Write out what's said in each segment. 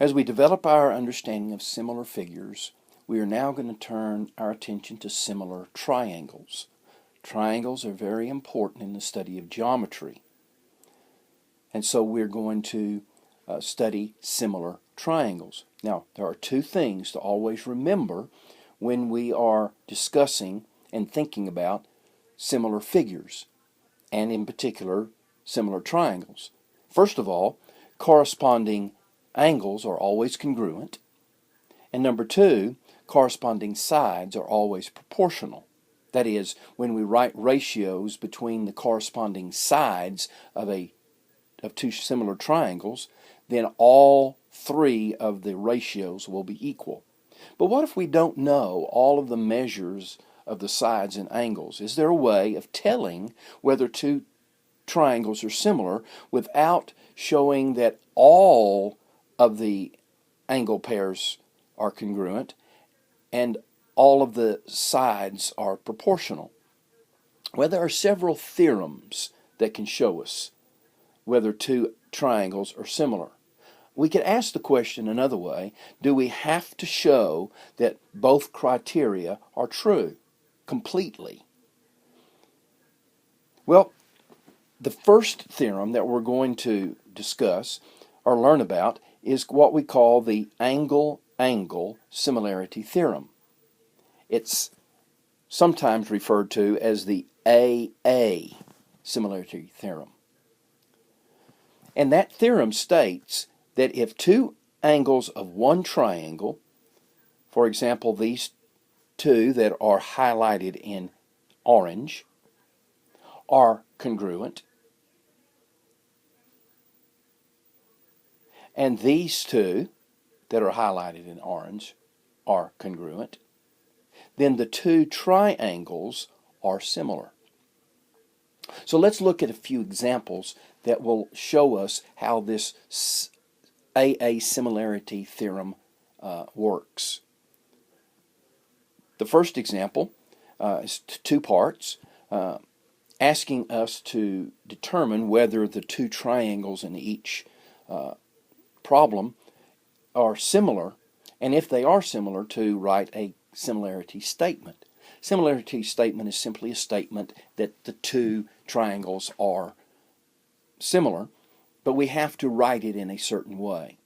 As we develop our understanding of similar figures, we are now going to turn our attention to similar triangles. Triangles are very important in the study of geometry. And so we're going to study similar triangles. Now, there are two things to always remember when we are discussing and thinking about similar figures, and in particular, similar triangles. First of all, corresponding angles are always congruent. And number two, corresponding sides are always proportional. That is, when we write ratios between the corresponding sides of two similar triangles, then all three of the ratios will be equal. But what if we don't know all of the measures of the sides and angles? Is there a way of telling whether two triangles are similar without showing that all of the angle pairs are congruent and all of the sides are proportional? Well, there are several theorems that can show us whether two triangles are similar. We could ask the question another way: do we have to show that both criteria are true completely? Well, the first theorem that we're going to discuss or learn about is what we call the angle-angle similarity theorem. It's sometimes referred to as the AA similarity theorem. And that theorem states that if two angles of one triangle, for example, these two that are highlighted in orange, are congruent, and these two that are highlighted in orange are congruent, then the two triangles are similar. So let's look at a few examples that will show us how this AA similarity theorem works. The first example is two parts, asking us to determine whether the two triangles in each problem are similar, and if they are similar, to write a similarity statement. Similarity statement is simply a statement that the two triangles are similar, but we have to write it in a certain way.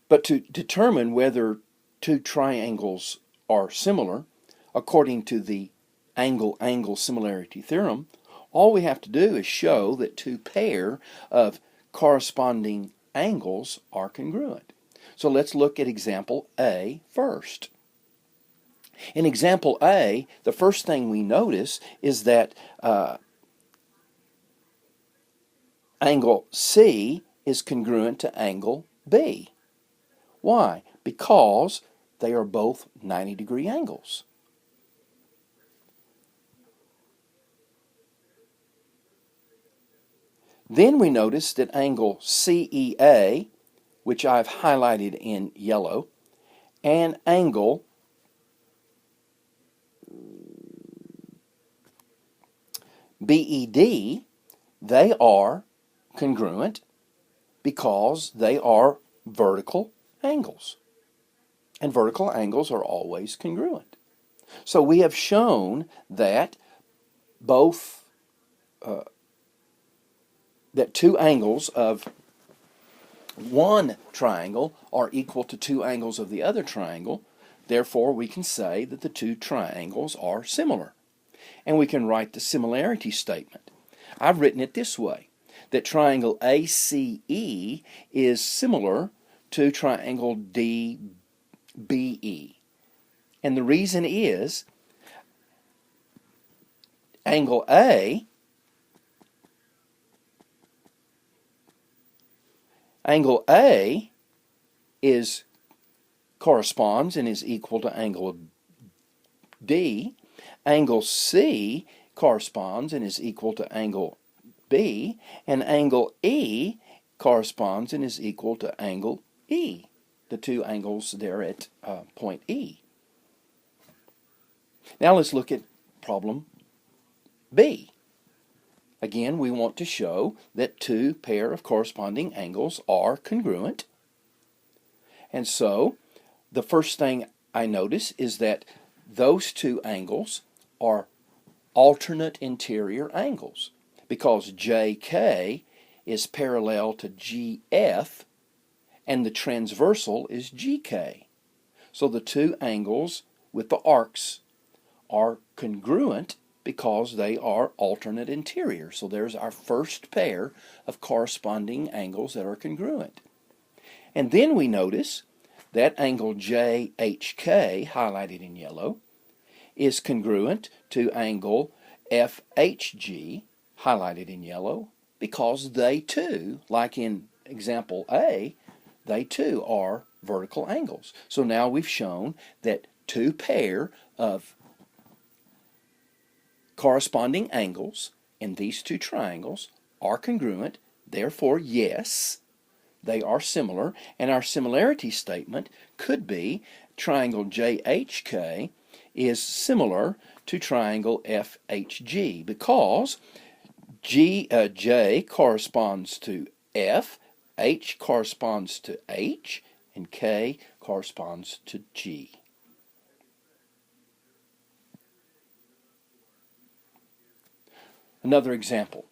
But to determine whether two triangles are similar, according to the angle-angle similarity theorem, all we have to do is show that two pair of corresponding angles are congruent. So let's look at example A first. In example A, the first thing we notice is that angle C is congruent to angle B. Why? Because they are both 90-degree angles. Then we notice that angle CEA, which I've highlighted in yellow, and angle BED, they are congruent because they are vertical angles. And vertical angles are always congruent. So we have shown that that two angles of one triangle are equal to two angles of the other triangle. Therefore, we can say that the two triangles are similar. And we can write the similarity statement. I've written it this way, that triangle ACE is similar to triangle DBE. And the reason is angle A corresponds and is equal to angle D. Angle C corresponds and is equal to angle B, and angle E corresponds and is equal to angle E, the two angles there at point E. Now let's look at problem B. Again, we want to show that two pair of corresponding angles are congruent, And so the first thing I notice is that those two angles are alternate interior angles because JK is parallel to GF and the transversal is GK. So the two angles with the arcs are congruent because they are alternate interior. So there's our first pair of corresponding angles that are congruent. And then we notice that angle JHK, highlighted in yellow, is congruent to angle FHG, highlighted in yellow, because they too, like in example A, they too are vertical angles. So now we've shown that two pair of corresponding angles in these two triangles are congruent. Therefore, yes, they are similar. And our similarity statement could be triangle JHK is similar to triangle FHG because J corresponds to F, H corresponds to H, and K corresponds to G. Another example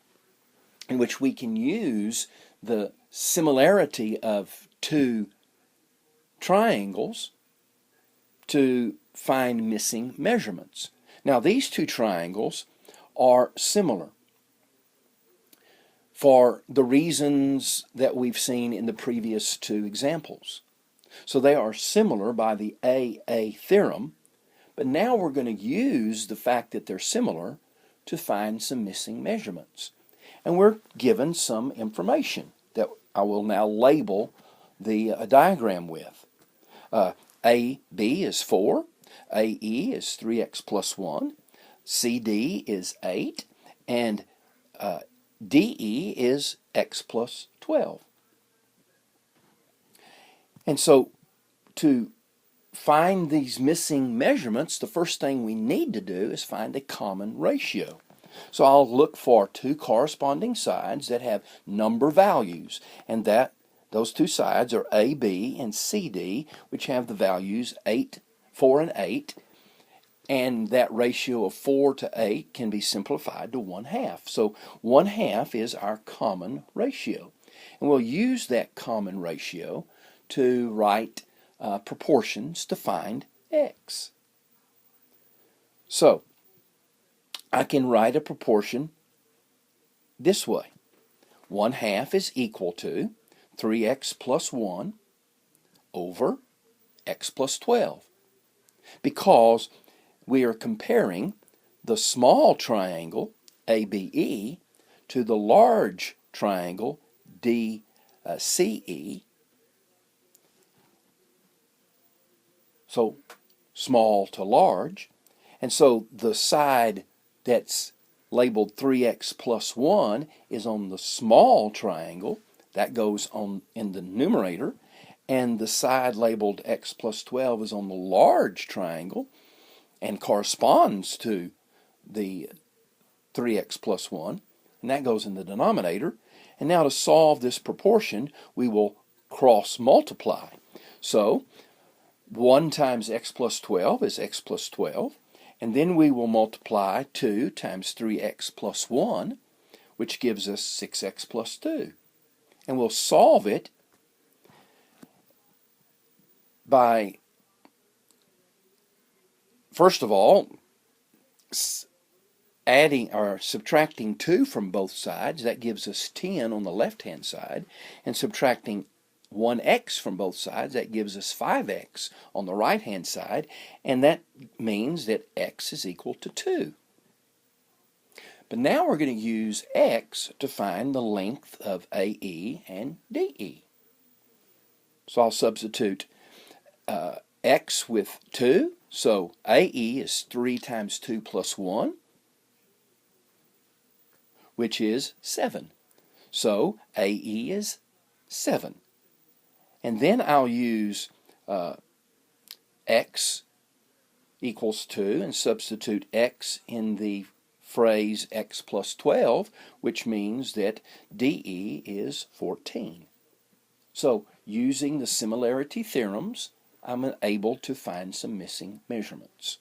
in which we can use the similarity of two triangles to find missing measurements. Now these two triangles are similar for the reasons that we've seen in the previous two examples. So they are similar by the AA theorem, but now we're going to use the fact that they're similar to find some missing measurements. And we're given some information that I will now label the diagram with. AB is 4, AE is 3x plus 1, CD is 8, and DE is x plus 12. And so to find these missing measurements, the first thing we need to do is find a common ratio. So I'll look for two corresponding sides that have number values, and those two sides are AB and CD, which have the values 4 and 8, and that ratio of 4 to 8 can be simplified to 1/2. So 1/2 is our common ratio, and we'll use that common ratio to write proportions to find x. So I can write a proportion this way. 1/2 is equal to 3x plus 1 over x plus 12, because we are comparing the small triangle ABE to the large triangle DCE. So small to large. And so the side that's labeled 3x plus 1 is on the small triangle. That goes on in the numerator. And the side labeled x plus 12 is on the large triangle and corresponds to the 3x plus 1. And that goes in the denominator. And now to solve this proportion, we will cross multiply. So 1 times x plus 12 is x plus 12. And then we will multiply 2 times 3x plus 1, which gives us 6x plus 2. And we'll solve it by, first of all, adding or subtracting 2 from both sides. That gives us 10 on the left-hand side. And subtracting 1x from both sides, that gives us 5x on the right-hand side, and that means that x is equal to 2. But now we're going to use x to find the length of AE and DE. So I'll substitute x with 2, so AE is 3 times 2 plus 1, which is 7. So AE is 7. And then I'll use x equals 2 and substitute x in the phrase x plus 12, which means that DE is 14. So, using the similarity theorems, I'm able to find some missing measurements.